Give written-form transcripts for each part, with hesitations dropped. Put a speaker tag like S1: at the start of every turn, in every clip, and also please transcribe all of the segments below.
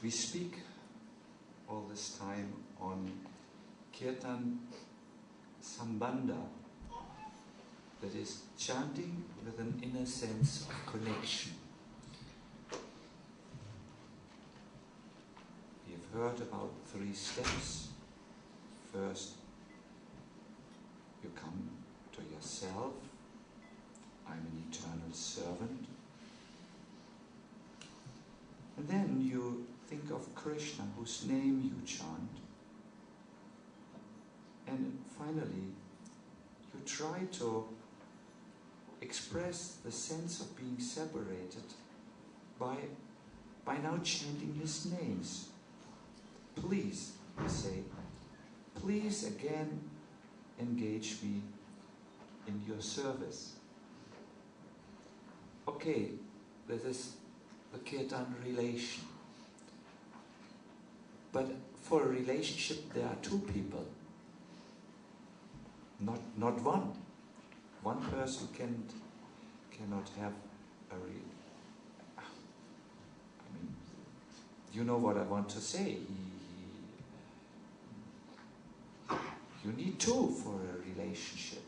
S1: We speak all this time on kirtan sambandha, that is chanting with an inner sense of connection. We have heard about 3 steps. First, you come to yourself. I'm an eternal servant. And then you think of Krishna, whose name you chant. And finally, you try to express the sense of being separated by now chanting his names. Please, you say, please again engage me in your service. Okay, this is the kirtan relation. But for a relationship, there are 2 people, not one. One person cannot have a I mean, you know what I want to say. You need 2 for a relationship.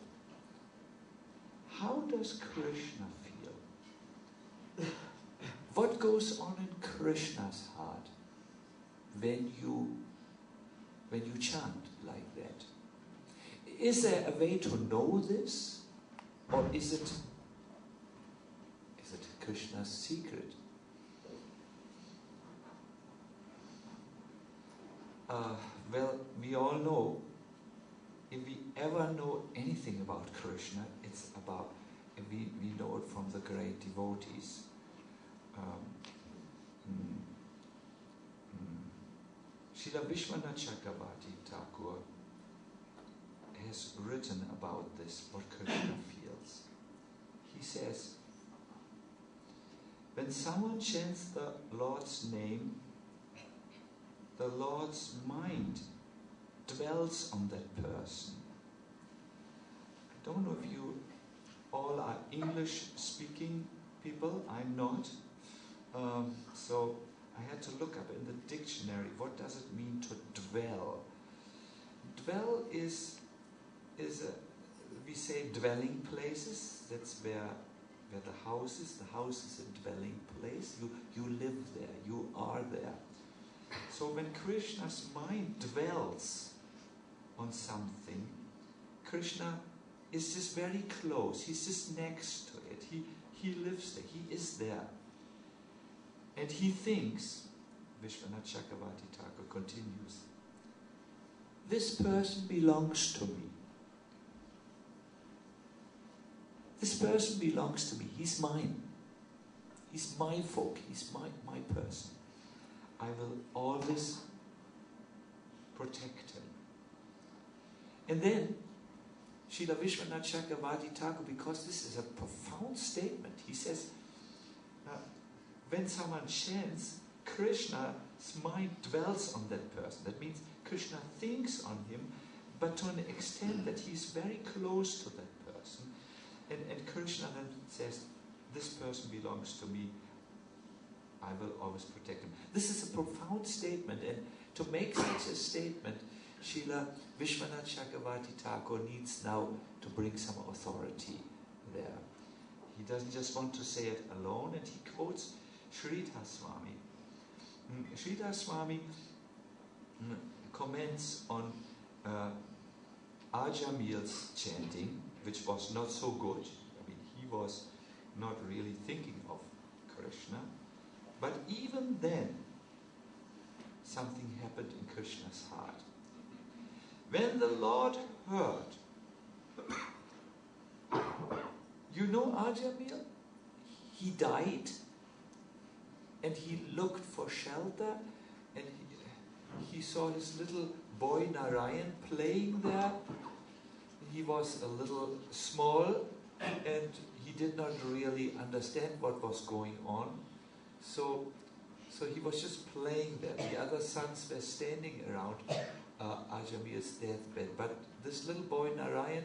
S1: How does Krishna feel? What goes on in Krishna's heart when you chant like that? Is there a way to know this? Or is it Krishna's secret? Well, we all know, if we ever know anything about Krishna, it's about, we know it from the great devotees. Srila Vishwanath Chakravarti Thakur has written about this, what Krishna feels. He says, when someone chants the Lord's name, the Lord's mind dwells on that person. I don't know if you all are English-speaking people. I'm not. So I had to look up in the dictionary, what does it mean to dwell? Dwell is we say dwelling places. That's where the house is. The house is a dwelling place. You live there. You are there. So when Krishna's mind dwells on something, Krishna is just very close. He's just next to it. He lives there. He is there. And he thinks, Vishwanath Chakravarti Thakur continues, this person belongs to me. This person belongs to me. He's mine. He's my folk. He's my person. I will always protect him. And then, Srila Vishwanath Chakravarti Thakur, because this is a profound statement, he says, when someone chants, Krishna's mind dwells on that person. That means Krishna thinks on him, but to an extent that he's very close to that person. And Krishna then says, this person belongs to me. I will always protect him. This is a profound statement, and to make such a statement, Srila Vishwanath Chakravarti Thakur needs now to bring some authority there. He doesn't just want to say it alone, and he quotes Sridhar Swami. Sridhar Swami comments on Ajamil's chanting, which was not so good. I mean, he was not really thinking of Krishna. But even then, something happened in Krishna's heart. When the Lord heard, you know Ajamil? He died, and he looked for shelter, and he saw his little boy Narayan playing there. He was a little small, and he did not really understand what was going on. So he was just playing there. The other sons were standing around Ajamil's deathbed. But this little boy Narayan,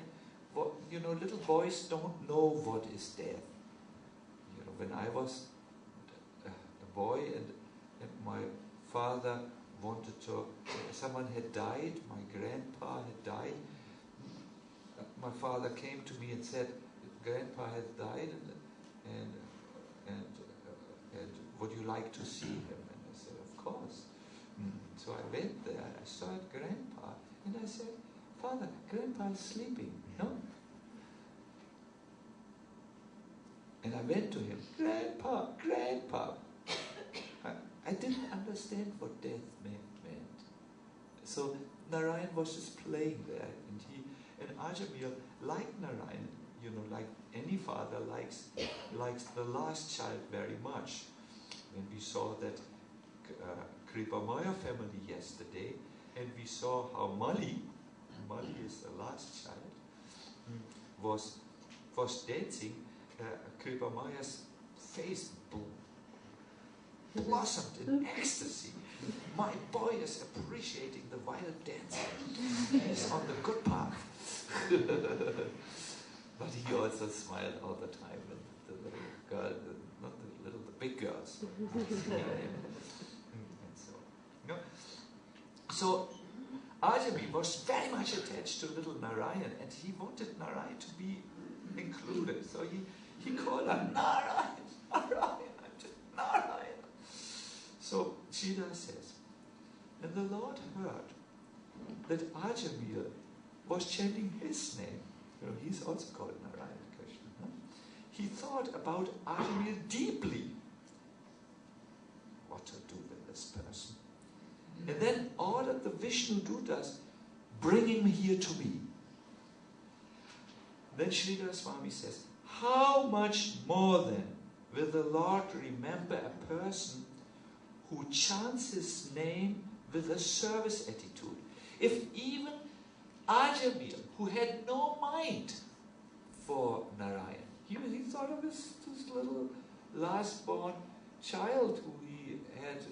S1: little boys don't know what is death. When I was a boy and my father wanted to, someone had died, my grandpa had died. My father came to me and said, Grandpa has died, and would you like to see him? And I said, of course. So I went there, I saw Grandpa, and I said, Father, Grandpa is sleeping, no? And I went to him, Grandpa, Grandpa. I didn't understand what death meant. So Narayan was just playing there, and Ajamil, like Narayan, like any father, likes the last child very much. When we saw that Kripamaya family yesterday, and we saw how Mali is the last child, was dancing, Kripamaya's face blossomed in ecstasy. My boy is appreciating the wild dancing. He's on the good path. But he also smiled all the time when the little girl, not the little, the big girls. So Ajami was very much attached to little Narayan, and he wanted Narayan to be included. So he called her Narayan, Narayan, I'm just Narayan. So Sridhar says, and the Lord heard that Ajamil was chanting his name. He's also called Narayan Krishna. Huh? He thought about Ajamil deeply. What to do with this person? And then ordered the Vishnu Dutas, bring him here to me. Then Sridhar Swami says, how much more then will the Lord remember a person who chants his name with a service attitude? If even Ajamil, who had no mind for Narayan, he thought of his little last-born child who he had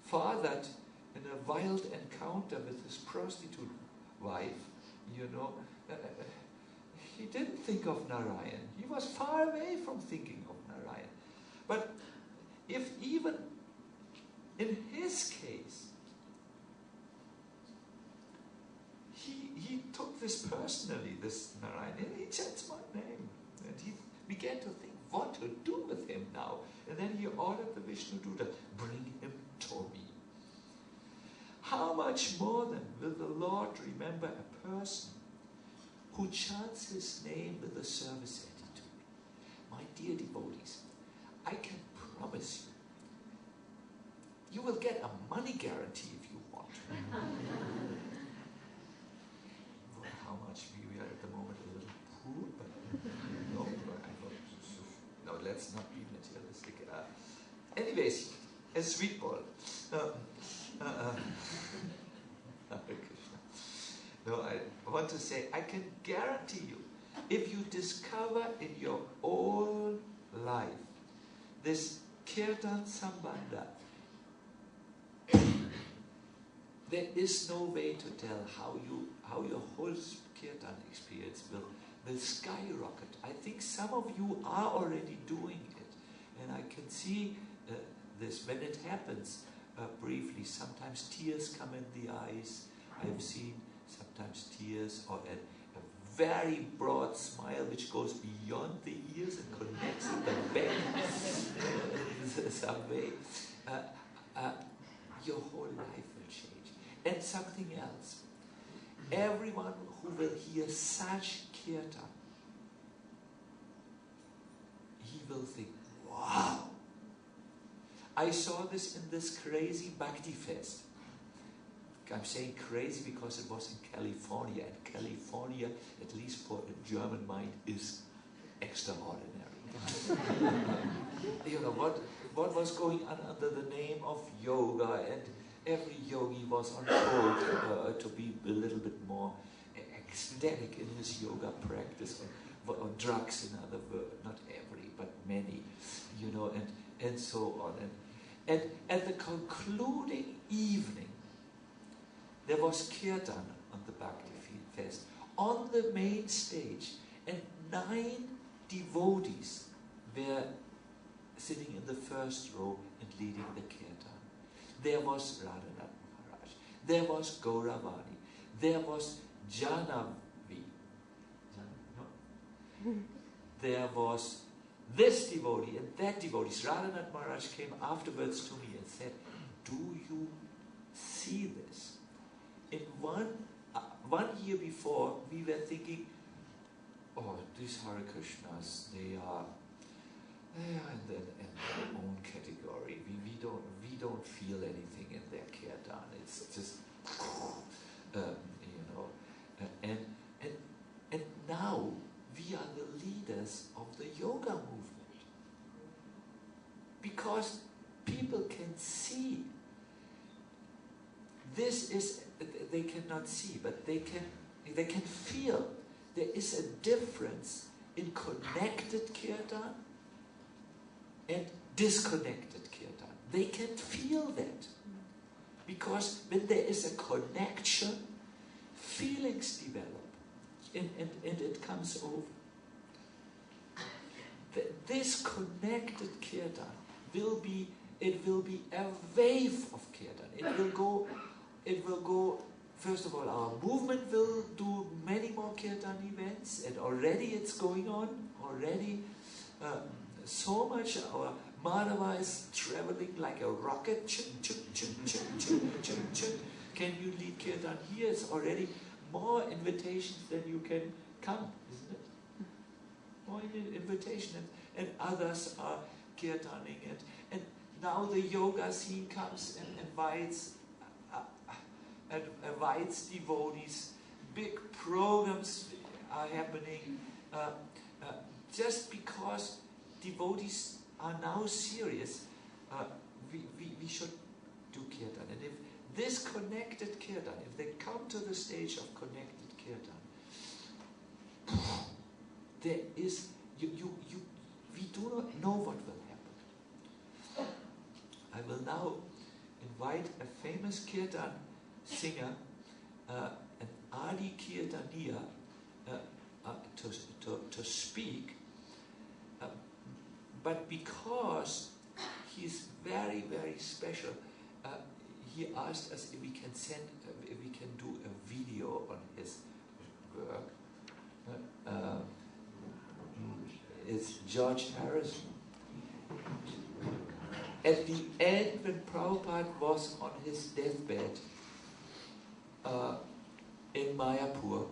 S1: fathered in a wild encounter with his prostitute wife, he didn't think of Narayan. He was far away from thinking of Narayan. But if even in his case, he took this personally, this Narayan, and he chants my name. And he began to think what to do with him now. And then he ordered the Vishnu Duta, bring him to me. How much more then will the Lord remember a person who chants his name with a service attitude? My dear devotees, I can promise you, you will get a money guarantee if you want. How much we are at the moment a little poor, but no, let's not be materialistic. Anyways, a sweet ball. No, I want to say, I can guarantee you, if you discover in your own life this kirtan sambandha, there is no way to tell how your whole kirtan experience will skyrocket. I think some of you are already doing it, and I can see this when it happens briefly. Sometimes tears come in the eyes. I've seen sometimes tears, or a very broad smile which goes beyond the ears and connects with the back some way. Your whole life will change. And something else. Everyone who will hear such kirtan, he will think, wow! I saw this in this crazy Bhakti Fest. I'm saying crazy because it was in California, and California, at least for a German mind, is extraordinary. You know, what was going on under the name of yoga, and every yogi was on code to be a little bit more ecstatic in his yoga practice, or drugs, in other words, not every, but many, you know, and so on. And at the concluding evening, there was kirtan on the Bhakti Fest, on the main stage, and 9 devotees were sitting in the first row and leading the kirtan. There was Radhadesh Maharaj, there was Gauravani, there was Janavi, there was this devotee and that devotee. Radhadesh Maharaj came afterwards to me and said, do you see this? In one year before, we were thinking, oh, these Hare Krishnas, they are in their own category. We don't feel anything in their kirtan. It's just, you know. And now we are the leaders of the yoga movement, because people can see. This is, they cannot see, but they can feel. There is a difference in connected kirtan and disconnected kirtan. They can feel that. Because when there is a connection, feelings develop, and it comes over. This connected kirtan will be a wave of kirtan. It will go, first of all, our movement will do many more kirtan events, and already it's going on, already so much. Our Madhava is traveling like a rocket. Chun, chun, chun, chun, chun, chun, chun. Can you lead kirtan here? It's already more invitations than you can come, isn't it? More invitation, and others are kirtaning, and now the yoga scene comes and invites devotees. Big programs are happening just because devotees are now serious. We should do kirtan, and if this connected kirtan, if they come to the stage of connected kirtan, there is we do not know what will happen. I will now invite a famous kirtan singer, an Adi Kirtaniya, to speak, but because he's very, very special, he asked us if we can do a video on his work. It's George Harrison. At the end, when Prabhupada was on his deathbed in Mayapur,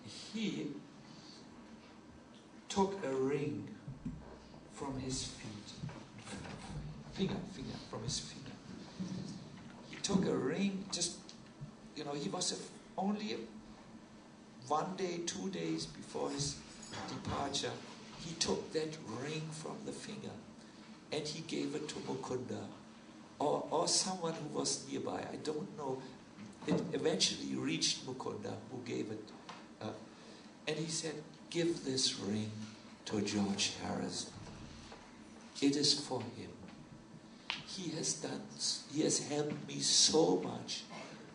S1: he took a ring from his finger from his finger. He took a ring, just, you know, he was only 1 day, 2 days before his departure. He took that ring from the finger and he gave it to Mukunda or someone who was nearby. I don't know. It eventually reached Mukunda, who gave it. And he said, give this ring to George Harrison. It is for him.
S2: he has helped me so much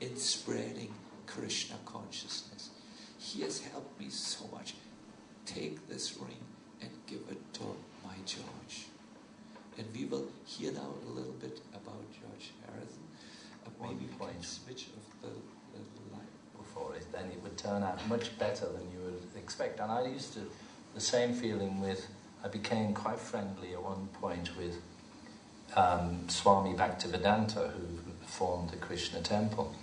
S2: in spreading Krishna consciousness. He has helped me so much. Take this ring and give it to my George. And we will hear now a little bit about George Harrison. Maybe we can switch of the light.
S3: Before it, then it would turn out much better than you would expect. And I used to, the same feeling with, I became quite friendly at one point with Swami Bhaktivedanta, who formed the Krishna temple.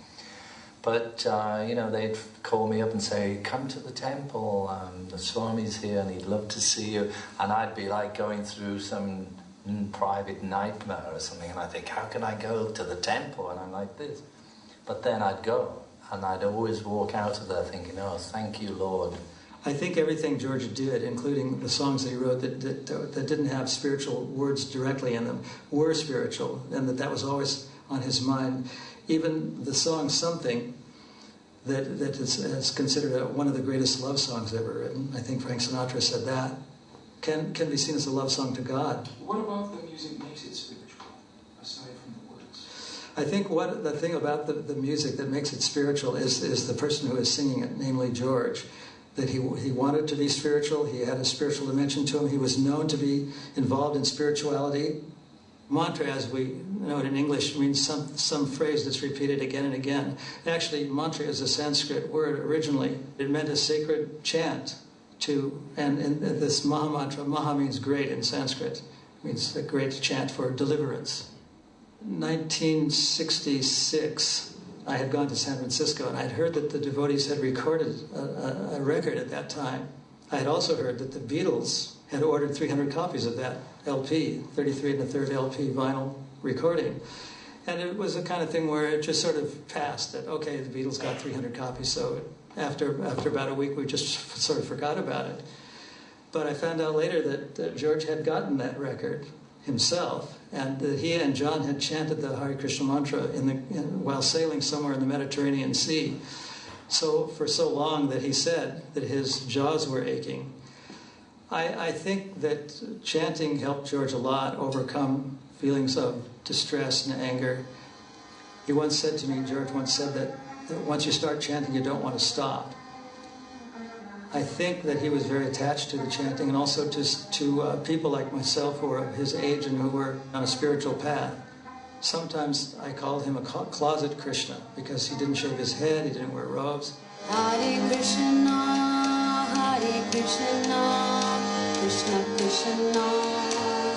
S3: But, they'd call me up and say, come to the temple, the Swami's here and he'd love to see you. And I'd be like going through some private nightmare or something, and I think, how can I go to the temple? And I'm like this. But then I'd go, and I'd always walk out of there thinking, oh, thank you, Lord.
S4: I think everything George did, including the songs that he wrote that didn't have spiritual words directly in them, were spiritual, and that was always on his mind. Even the song Something, that is considered one of the greatest love songs ever written, I think Frank Sinatra said that, can be seen as a love song to God.
S5: What about the music makes it spiritual, aside from the words?
S4: I think the thing about the music that makes it spiritual is the person who is singing it, namely George. That he wanted to be spiritual, he had a spiritual dimension to him, he was known to be involved in spirituality. Mantra, as we know it in English, means some phrase that's repeated again and again. Actually, mantra is a Sanskrit word originally. It meant a sacred chant. And this Maha Mantra, Maha means great in Sanskrit. It means a great chant for deliverance. 1966, I had gone to San Francisco and I had heard that the devotees had recorded a record at that time. I had also heard that the Beatles had ordered 300 copies of that LP, 33 1/3 LP vinyl recording. And it was the kind of thing where it just sort of passed that, okay, the Beatles got 300 copies, so after about a week we just sort of forgot about it. But I found out later that George had gotten that record himself, and that he and John had chanted the Hare Krishna mantra while sailing somewhere in the Mediterranean Sea. So for so long that he said that his jaws were aching. I think that chanting helped George a lot overcome feelings of distress and anger. He once said to me, George once said that once you start chanting, you don't want to stop. I think that he was very attached to the chanting, and also to people like myself who were of his age and who were on a spiritual path. Sometimes I called him a closet Krishna because he didn't shave his head, he didn't wear robes.
S6: Hare Krishna, Krishna Krishna,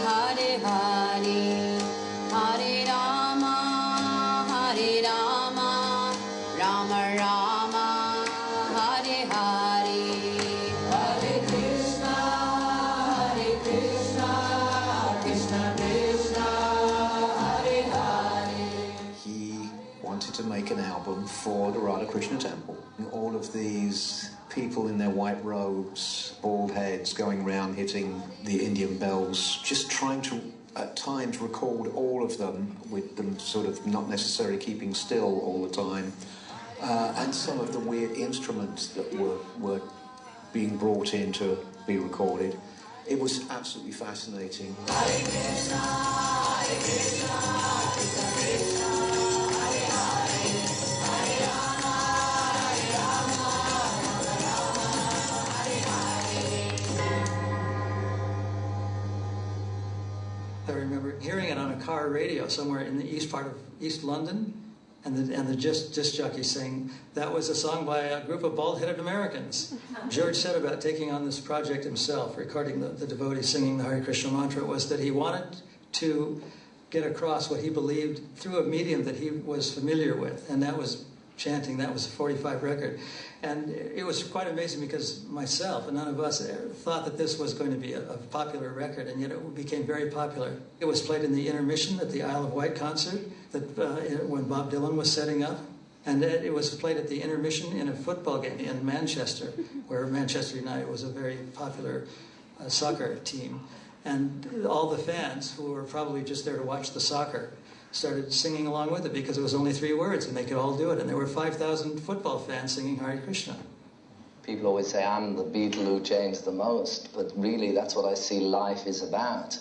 S6: Hare Hare, Hare Rama, Rama Rama, Hare Hare. Hare Krishna, Krishna Krishna, Hare Hare.
S7: He wanted to make an album for the Radhakrishna temple. All of these people in their white robes, bald heads, going around hitting the Indian bells, just trying to, at times, record all of them, with them sort of not necessarily keeping still all the time, and some of the weird instruments that were being brought in to be recorded. It was absolutely fascinating.
S6: Hare Krishna, Krishna Krishna, Hare Hare, Hare Rama,
S4: I remember hearing it on a car radio somewhere in the east part of East London, and the disc jockey saying that was a song by a group of bald-headed Americans. George said about taking on this project himself, recording the devotees singing the Hare Krishna mantra, was that he wanted to get across what he believed through a medium that he was familiar with, and that was chanting. That was a 45 record. And it was quite amazing because myself and none of us thought that this was going to be a popular record, and yet it became very popular. It was played in the intermission at the Isle of Wight concert when Bob Dylan was setting up. And it was played at the intermission in a football game in Manchester, where Manchester United was a very popular soccer team. And all the fans, who were probably just there to watch the soccer, started singing along with it because it was only 3 words and they could all do it. And there were 5,000 football fans singing Hare Krishna.
S3: People always say I'm the Beatle who changed the most, but really that's what I see life is about.